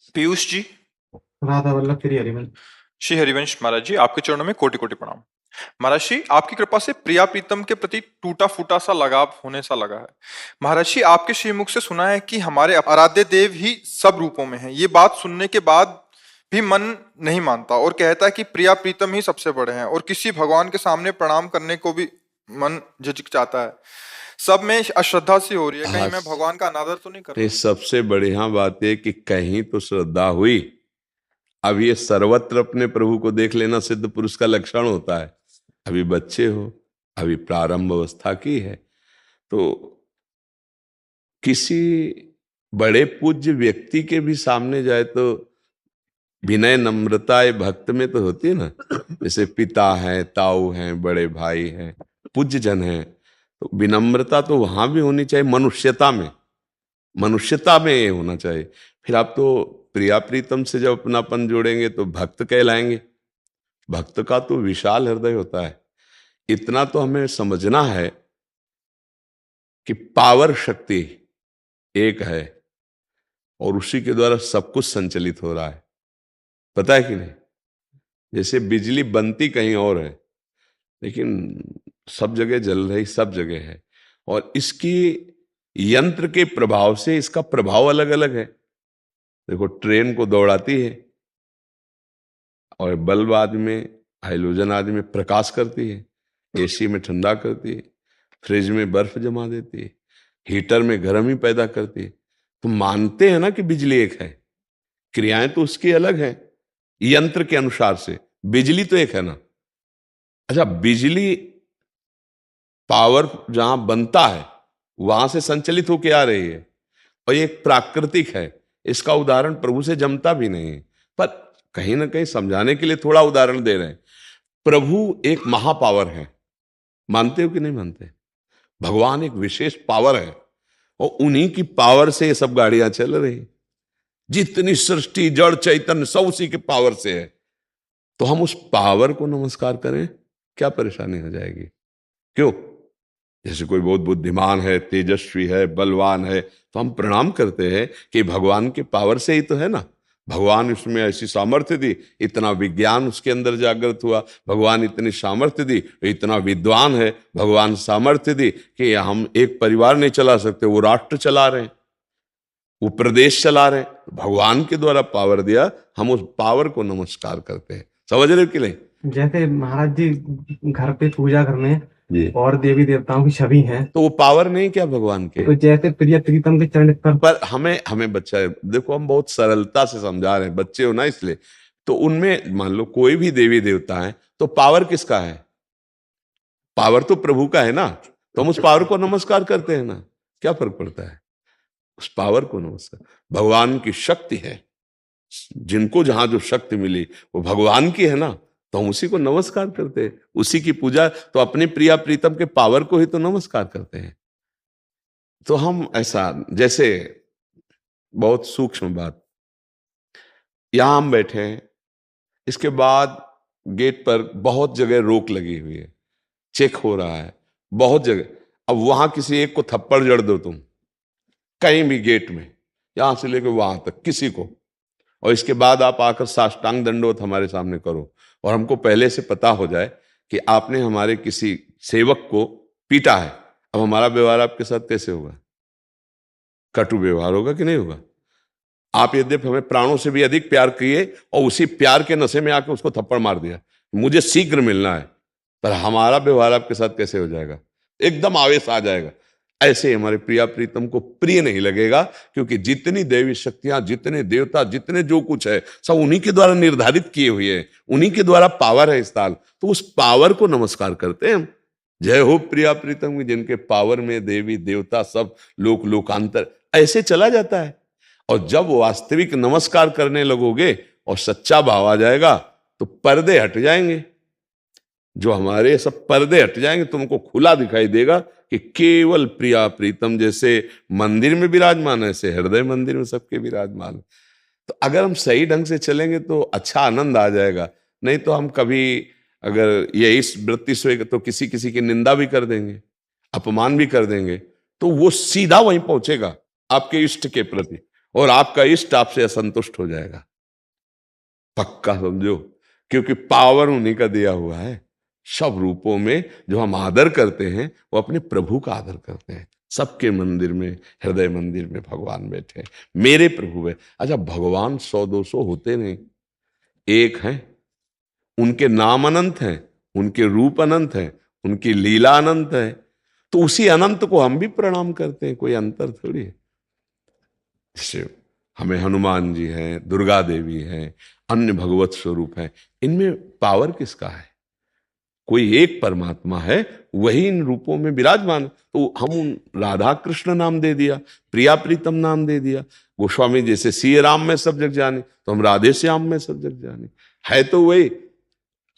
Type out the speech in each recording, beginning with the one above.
पीयूष जी। राधा वल्लभ श्री हरिवंश। श्री हरिवंश महाराज जी, आपके चरणों में कोटि कोटि प्रणाम। महाराज जी, आपकी कृपा से प्रिया प्रीतम के प्रति टूटा फूटा सा लगाव होने सा लगा है। महाराज जी, आपके श्रीमुख से सुना है कि हमारे आराध्य देव ही सब रूपों में हैं। ये बात सुनने के बाद भी मन नहीं मानता और कहता है कि प्रिया प्रीतम ही सबसे बड़े हैं, और किसी भगवान के सामने प्रणाम करने को भी मन झिझकचाता है। सब में अश्रद्धा सी हो रही है, कहीं हाँ, मैं भगवान का अनादर तो नहीं कर ये रहा। सबसे बढ़िया बात है कि कहीं तो श्रद्धा हुई। अब ये सर्वत्र अपने प्रभु को देख लेना सिद्ध पुरुष का लक्षण होता है। अभी बच्चे हो, अभी प्रारंभ अवस्था की है, तो किसी बड़े पूज्य व्यक्ति के भी सामने जाए तो विनय नम्रता ये भक्त में तो होती है ना। जैसे पिता है, ताऊ हैं, बड़े भाई हैं, पूज्य जन हैं, तो विनम्रता तो वहां भी होनी चाहिए। मनुष्यता में ये होना चाहिए। फिर आप तो प्रिया प्रीतम से जब अपनापन जोड़ेंगे तो भक्त कहलाएंगे। भक्त का तो विशाल हृदय होता है। इतना तो हमें समझना है कि पावर शक्ति एक है और उसी के द्वारा सब कुछ संचालित हो रहा है। पता है कि नहीं? जैसे बिजली बनती कहीं और है, लेकिन सब जगह जल रही सब जगह है, और इसकी यंत्र के प्रभाव से इसका प्रभाव अलग अलग है। देखो, ट्रेन को दौड़ाती है और बल्ब आदि में, हाइड्रोजन आदि में प्रकाश करती है, एसी में ठंडा करती है, फ्रिज में बर्फ जमा देती है, हीटर में गर्मी पैदा करती है। तो मानते हैं ना कि बिजली एक है, क्रियाएं तो उसकी अलग है यंत्र के अनुसार से। बिजली तो एक है ना। अच्छा, बिजली पावर जहां बनता है वहां से संचालित होकर आ रही है, और ये एक प्राकृतिक है। इसका उदाहरण प्रभु से जमता भी नहीं है, पर कहीं ना कहीं समझाने के लिए थोड़ा उदाहरण दे रहे हैं। प्रभु एक महापावर है, मानते हो कि नहीं मानते? भगवान एक विशेष पावर है, और उन्हीं की पावर से ये सब गाड़ियां चल रही। जितनी सृष्टि जड़ चैतन्य सब उसी के पावर से है। तो हम उस पावर को नमस्कार करें, क्या परेशानी हो जाएगी? क्यों? जैसे कोई बहुत बुद्धिमान है, तेजस्वी है, बलवान है, तो हम प्रणाम करते हैं कि भगवान के पावर से ही तो है ना। भगवान उसमें ऐसी सामर्थ्य दी, इतना विज्ञान उसके अंदर जागृत हुआ। भगवान इतनी सामर्थ्य दी, इतना विद्वान है। भगवान सामर्थ्य दी कि हम एक परिवार नहीं चला सकते, वो राष्ट्र चला रहे हैं, वो प्रदेश चला रहे हैं। भगवान के द्वारा पावर दिया, हम उस पावर को नमस्कार करते हैं। समझ रहे हो कि नहीं? जैसे महाराज जी घर पे पूजा घर में जी, और देवी देवताओं की छवि है, तो वो पावर नहीं क्या भगवान के? तो जैसे प्रिय प्रीतम के चरण पर हमें बच्चा, देखो हम बहुत सरलता से समझा रहे हैं, बच्चे हो ना इसलिए। तो उनमें मान लो कोई भी देवी देवता है, तो पावर किसका है? पावर तो प्रभु का है ना। तो हम उस पावर को नमस्कार करते हैं ना, क्या फर्क पड़ता है? उस पावर को नमस्कार। भगवान की शक्ति है, जिनको जहां जो शक्ति मिली वो भगवान की है ना, तो हम उसी को नमस्कार करते हैं, उसी की पूजा। तो अपने प्रिया प्रीतम के पावर को ही तो नमस्कार करते हैं। तो हम ऐसा, जैसे बहुत सूक्ष्म बात, यहां हम बैठे हैं, इसके बाद गेट पर बहुत जगह रोक लगी हुई है, चेक हो रहा है बहुत जगह। अब वहां किसी एक को थप्पड़ जड़ दो तुम, कहीं भी गेट में, यहां से लेकर वहां तक किसी को, और इसके बाद आप आकर साष्टांग दंडवत हमारे सामने करो, और हमको पहले से पता हो जाए कि आपने हमारे किसी सेवक को पीटा है। अब हमारा व्यवहार आपके साथ कैसे होगा? कटु व्यवहार होगा कि नहीं होगा? आप यद्यपि हमें प्राणों से भी अधिक प्यार किए और उसी प्यार के नशे में आके उसको थप्पड़ मार दिया, मुझे शीघ्र मिलना है, पर हमारा व्यवहार आपके साथ कैसे हो जाएगा? एकदम आवेश आ जाएगा। ऐसे ही हमारे प्रिया प्रीतम को प्रिय नहीं लगेगा, क्योंकि जितनी देवी शक्तियां, जितने देवता, जितने जो कुछ है, सब उन्हीं के द्वारा निर्धारित किए हुए हैं, उन्हीं के द्वारा पावर है इस ताल। तो उस पावर को नमस्कार करते हैं हम। जय हो प्रिया प्रीतम की, जिनके पावर में देवी देवता सब लोक लोकांतर ऐसे चला जाता है। और जब वास्तविक नमस्कार करने लगोगे और सच्चा भाव आ जाएगा, तो पर्दे हट जाएंगे। जो हमारे सब पर्दे हट जाएंगे, तुमको खुला दिखाई देगा कि केवल प्रिया प्रीतम जैसे मंदिर में विराजमान है, ऐसे हृदय मंदिर में सबके विराजमान है। तो अगर हम सही ढंग से चलेंगे तो अच्छा आनंद आ जाएगा। नहीं तो हम कभी अगर ये इस वृत्ति से तो किसी किसी की निंदा भी कर देंगे, अपमान भी कर देंगे, तो वो सीधा वहीं पहुंचेगा आपके इष्ट के प्रति, और आपका इष्ट आपसे असंतुष्ट हो जाएगा, पक्का समझो, क्योंकि पावर उन्हीं का दिया हुआ है। सब रूपों में जो हम आदर करते हैं वो अपने प्रभु का आदर करते हैं। सबके मंदिर में, हृदय मंदिर में भगवान बैठे हैं, मेरे प्रभु है। अच्छा, भगवान 100-200 होते नहीं, एक हैं, उनके नाम अनंत हैं, उनके रूप अनंत हैं, उनकी लीला अनंत है, तो उसी अनंत को हम भी प्रणाम करते हैं, कोई अंतर थोड़ी है। जैसे हमें हनुमान जी हैं, दुर्गा देवी हैं, अन्य भगवत स्वरूप हैं, इनमें पावर किसका है? कोई एक परमात्मा है, वही इन रूपों में विराजमान। तो हम उन राधा कृष्ण नाम दे दिया, प्रिया प्रीतम नाम दे दिया। गोस्वामी जैसे सिय राम में सब जग जाने, तो हम राधे श्याम में सब जग जाने। है तो वही,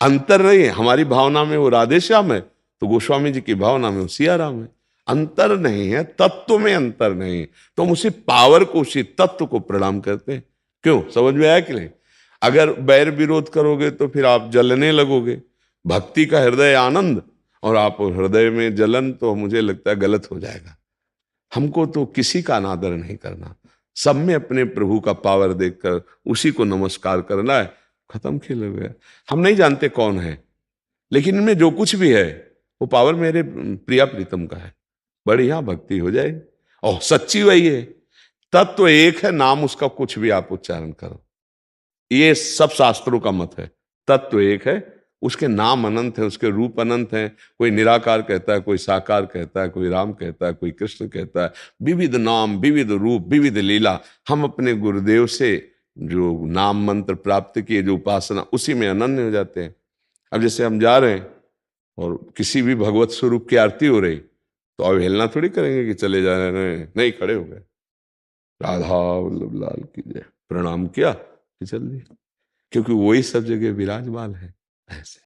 अंतर नहीं है। हमारी भावना में वो राधे श्याम है, तो गोस्वामी जी की भावना में वो सिया राम है। अंतर नहीं है, तत्व में अंतर नहीं है, तो हम उसी पावर को, उसी तत्व को प्रणाम करते हैं। क्यों? समझ में आया कि नहीं? अगर बैर विरोध करोगे तो फिर आप जलने लगोगे। भक्ति का हृदय आनंद और आप हृदय में जलन, तो मुझे लगता है गलत हो जाएगा। हमको तो किसी का अनादर नहीं करना, सब में अपने प्रभु का पावर देखकर उसी को नमस्कार करना है। खत्म, खेल हो गया। हम नहीं जानते कौन है, लेकिन इनमें जो कुछ भी है वो पावर मेरे प्रिया प्रीतम का है। बढ़िया भक्ति हो जाएगी, और सच्ची वही है। तत्व एक है, नाम उसका कुछ भी आप उच्चारण करो, ये सब शास्त्रों का मत है। तत्व एक है, उसके नाम अनंत है, उसके रूप अनंत हैं। कोई निराकार कहता है, कोई साकार कहता है, कोई राम कहता है, कोई कृष्ण कहता है। विविध नाम, विविध रूप, विविध लीला। हम अपने गुरुदेव से जो नाम मंत्र प्राप्त किए, जो उपासना, उसी में अनन्य हो जाते हैं। अब जैसे हम जा रहे हैं और किसी भी भगवत स्वरूप की आरती हो रही, तो अवहेलना थोड़ी करेंगे कि चले जा रहे हैं, नहीं, खड़े हो गए, राधा वल्लभ लाल की जय, प्रणाम किया कि चल दिया, क्योंकि वही सब जगह विराजमान है। ऐसे